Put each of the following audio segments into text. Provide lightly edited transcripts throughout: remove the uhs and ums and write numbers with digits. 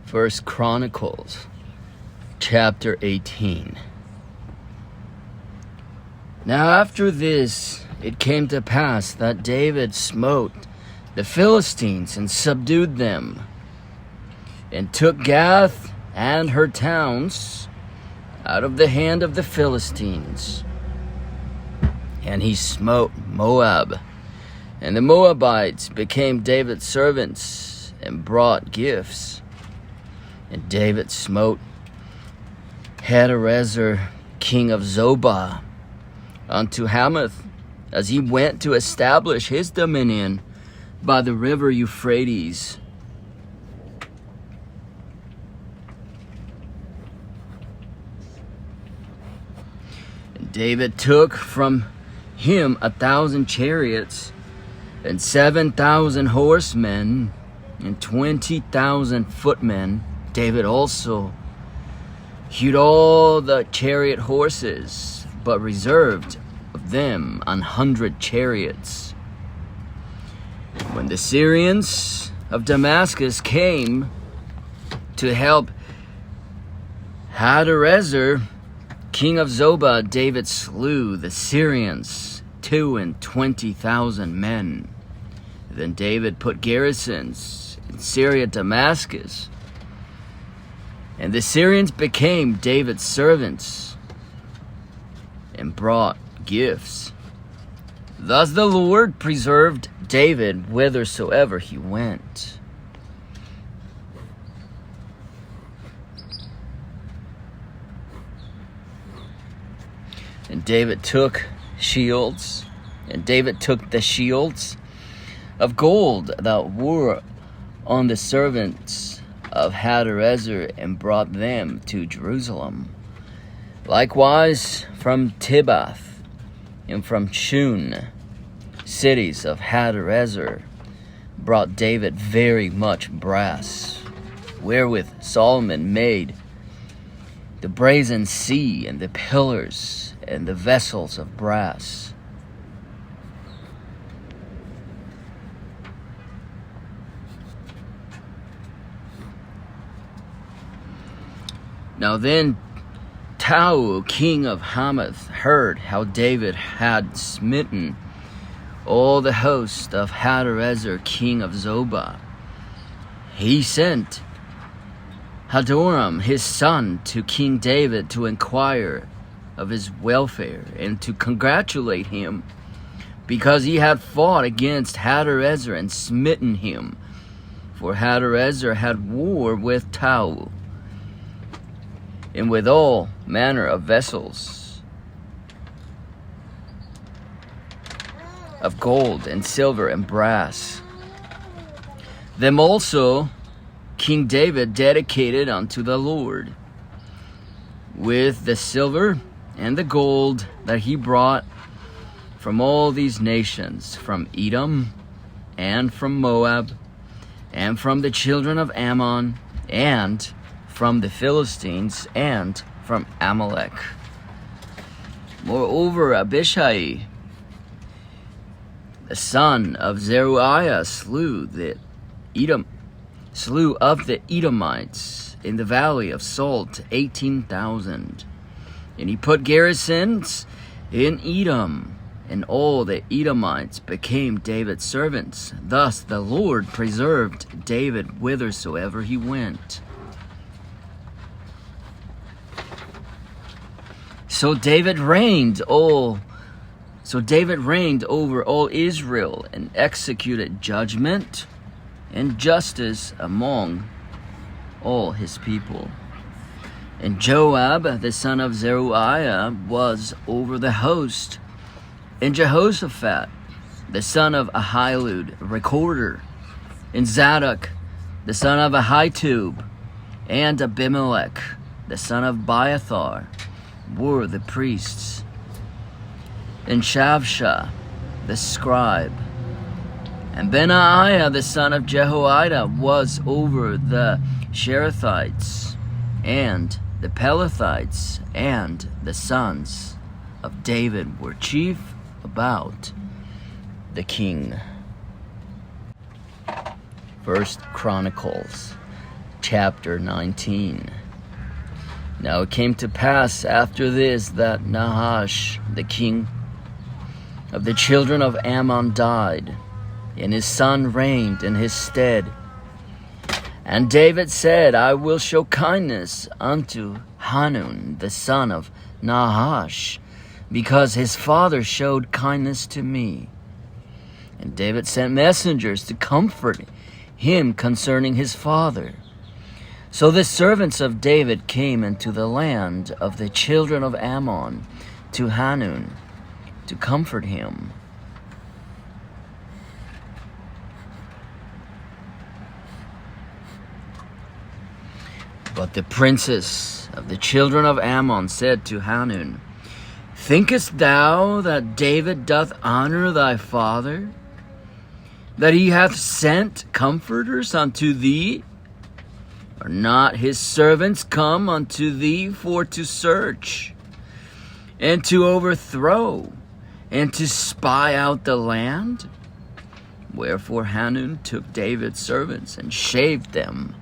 First Chronicles, chapter 18. Now after this, it came to pass that David smote the Philistines and subdued them, and took Gath and her towns out of the hand of the Philistines. And he smote Moab, and the Moabites became David's servants and brought gifts. And David smote Hadarezer, king of Zobah, unto Hamath, as he went to establish his dominion by the river Euphrates. And David took from him 1,000 chariots, and 7,000 horsemen, and 20,000 footmen. David also hewed all the chariot horses, but reserved of them 100 chariots. When the Syrians of Damascus came to help Hadarezer, king of Zobah, David slew the Syrians 22,000 men. Then David put garrisons in Syria, Damascus, and the Syrians became David's servants and brought gifts. Thus the Lord preserved David whithersoever he went. And David took shields, and David took the shields of gold that were on the servants of Hadarezer, and brought them to Jerusalem. Likewise from Tibbath and from Shun, cities of Hadarezer, brought David very much brass, wherewith Solomon made the brazen sea, and the pillars, and the vessels of brass. Now then Tou, king of Hamath, heard how David had smitten all the host of Hadarezer, king of Zobah. He sent Hadoram, his son, to King David to inquire of his welfare and to congratulate him, because he had fought against Hadarezer and smitten him. For Hadarezer had war with Tou, and with all manner of vessels of gold and silver and brass. Them also King David dedicated unto the Lord, with the silver and the gold that he brought from all these nations, from Edom, and from Moab, and from the children of Ammon, and from the Philistines, and from Amalek. Moreover, Abishai, the son of Zeruiah, slew of the Edomites in the valley of Salt 18,000. And he put garrisons in Edom, and all the Edomites became David's servants. Thus the Lord preserved David whithersoever he went. So David reigned over all Israel, and executed judgment and justice among all his people. And Joab, the son of Zeruiah, was over the host. And Jehoshaphat, the son of Ahilud, recorder. And Zadok, the son of Ahitub, and Abimelech, the son of Abiathar, were the priests. And Shavsha, the scribe. And Benaiah, the son of Jehoiada, was over the Sherethites, and the Pelethites, and the sons of David were chief about the king. First Chronicles chapter 19. Now it came to pass after this that Nahash, the king of the children of Ammon, died, and his son reigned in his stead. And David said, I will show kindness unto Hanun, the son of Nahash, because his father showed kindness to me. And David sent messengers to comfort him concerning his father. So the servants of David came into the land of the children of Ammon to Hanun to comfort him. But the princes of the children of Ammon said to Hanun, Thinkest thou that David doth honor thy father, that he hath sent comforters unto thee? Are not his servants come unto thee for to search, and to overthrow, and to spy out the land? Wherefore Hanun took David's servants, and shaved them,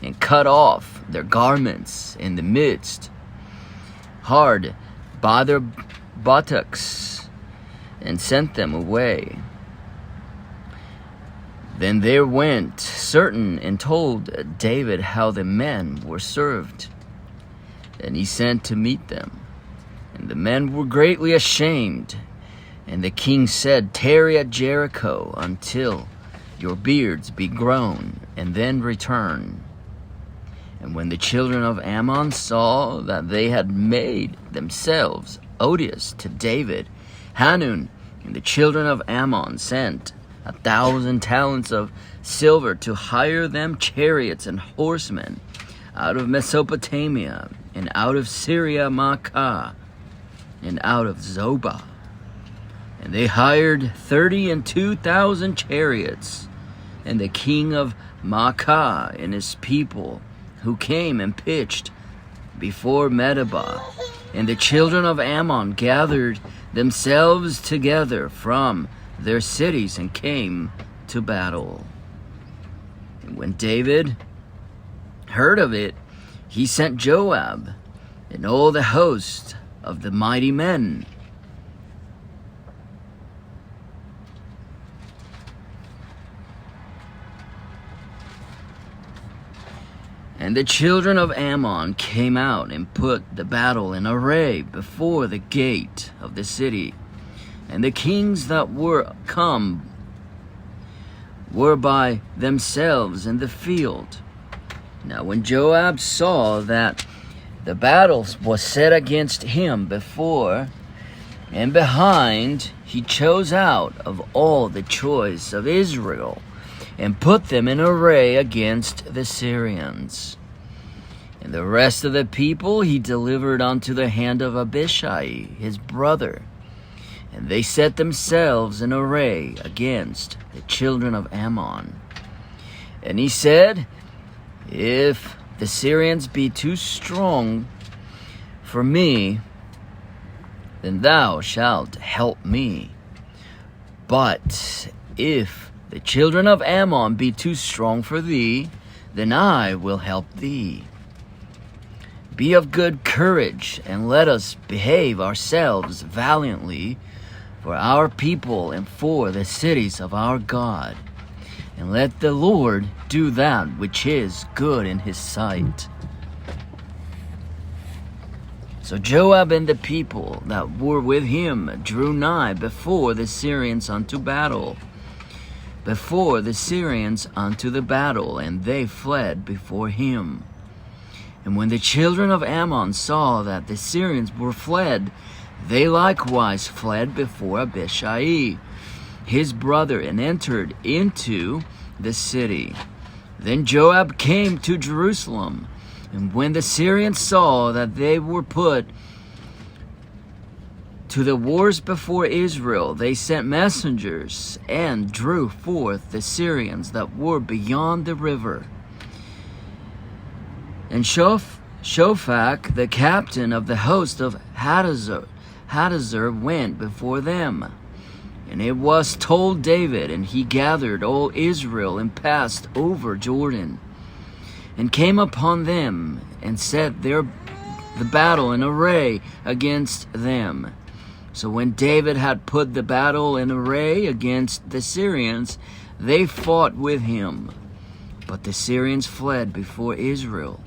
and cut off their garments in the midst, hard by their buttocks, and sent them away. Then there went certain and told David how the men were served. And he sent to meet them. And the men were greatly ashamed. And the king said, Tarry at Jericho until your beards be grown, and then return. And when the children of Ammon saw that they had made themselves odious to David, Hanun and the children of Ammon sent 1,000 talents of silver to hire them chariots and horsemen out of Mesopotamia, and out of Syria Maacah, and out of Zobah. And they hired 32,000 chariots, and the king of Maacah and his people, who came and pitched before Medeba. And the children of Ammon gathered themselves together from their cities and came to battle. And when David heard of it, he sent Joab and all the host of the mighty men. And the children of Ammon came out and put the battle in array before the gate of the city. And the kings that were come were by themselves in the field. Now when Joab saw that the battle was set against him before and behind, he chose out of all the choice of Israel and put them in array against the Syrians. And the rest of the people he delivered unto the hand of Abishai, his brother. And they set themselves in array against the children of Ammon. And he said, If the Syrians be too strong for me, then thou shalt help me. But if the children of Ammon be too strong for thee, then I will help thee. Be of good courage, and let us behave ourselves valiantly for our people and for the cities of our God. And let the Lord do that which is good in his sight. So Joab and the people that were with him drew nigh before the Syrians unto battle. Before the Syrians unto the battle, and they fled before him. And when the children of Ammon saw that the Syrians were fled, they likewise fled before Abishai, his brother, and entered into the city. Then Joab came to Jerusalem, and when the Syrians saw that they were put to the wars before Israel, they sent messengers and drew forth the Syrians that were beyond the river. And Shophak, the captain of the host of Hadazer, went before them. And it was told David, and he gathered all Israel and passed over Jordan. and came upon them, and set the battle in array against them. So when David had put the battle in array against the Syrians, they fought with him. But the Syrians fled before Israel,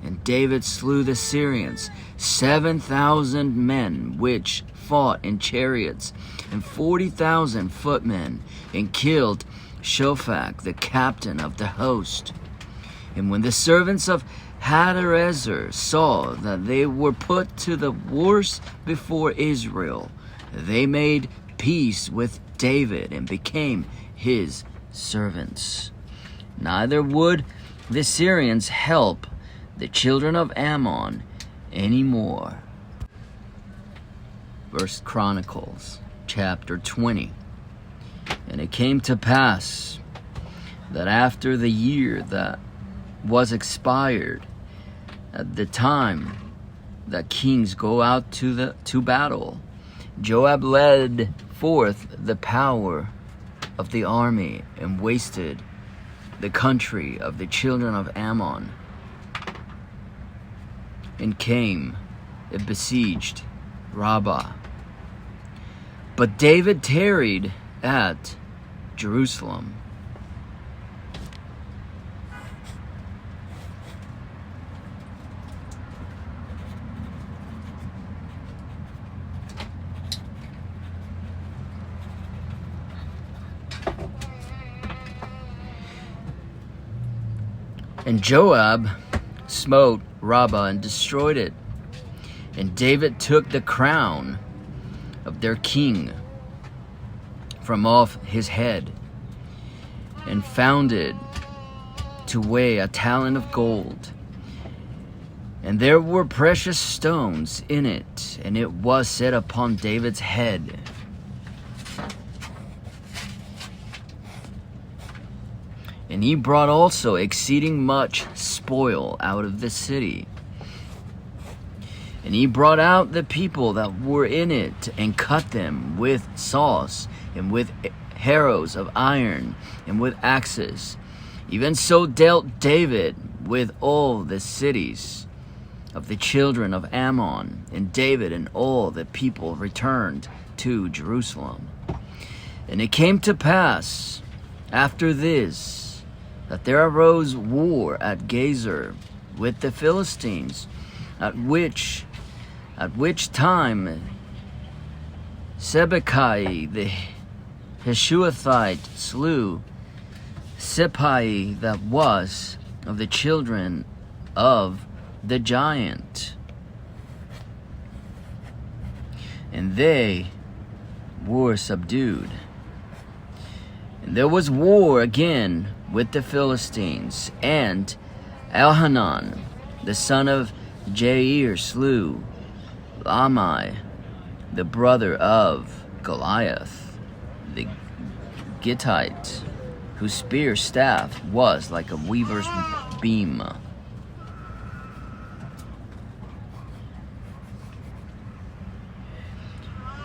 and David slew the Syrians, 7,000 men, which fought in chariots, and 40,000 footmen, and killed Shophak, the captain of the host. And when the servants of Hadarezer saw that they were put to the worse before Israel, they made peace with David and became his servants. Neither would the Syrians help the children of Ammon anymore. 1 Chronicles chapter 20. And it came to pass that after the year that was expired, at the time that kings go out to battle, Joab led forth the power of the army and wasted the country of the children of Ammon, and came and besieged Rabbah. But David tarried at Jerusalem. And Joab smote Rabbah and destroyed it. And David took the crown of their king from off his head, and found it to weigh a talent of gold. And there were precious stones in it, and it was set upon David's head. And he brought also exceeding much spoil out of the city. And he brought out the people that were in it, and cut them with saws, and with harrows of iron, and with axes. Even so dealt David with all the cities of the children of Ammon. And David and all the people returned to Jerusalem. And it came to pass after this, that there arose war at Gezer with the Philistines, at which time Sibbecai the Hushathite slew Sippai that was of the children of the giant, and they were subdued. And there was war again with the Philistines, and Elhanan, the son of Jair, slew Lahmi, the brother of Goliath, the Gittite, whose spear staff was like a weaver's beam.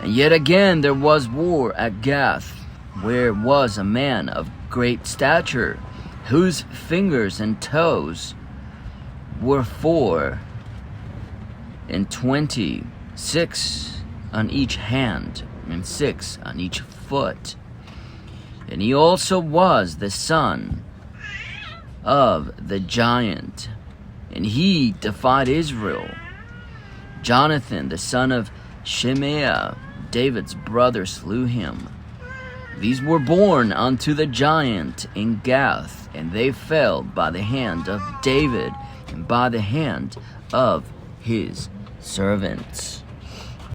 And yet again there was war at Gath, where was a man of great stature, whose fingers and toes were 24, 6 on each hand, and 6 on each foot. And he also was the son of the giant, and he defied Israel. Jonathan, the son of Shimea, David's brother, slew him. These were born unto the giant in Gath, and they fell by the hand of David and by the hand of his servants.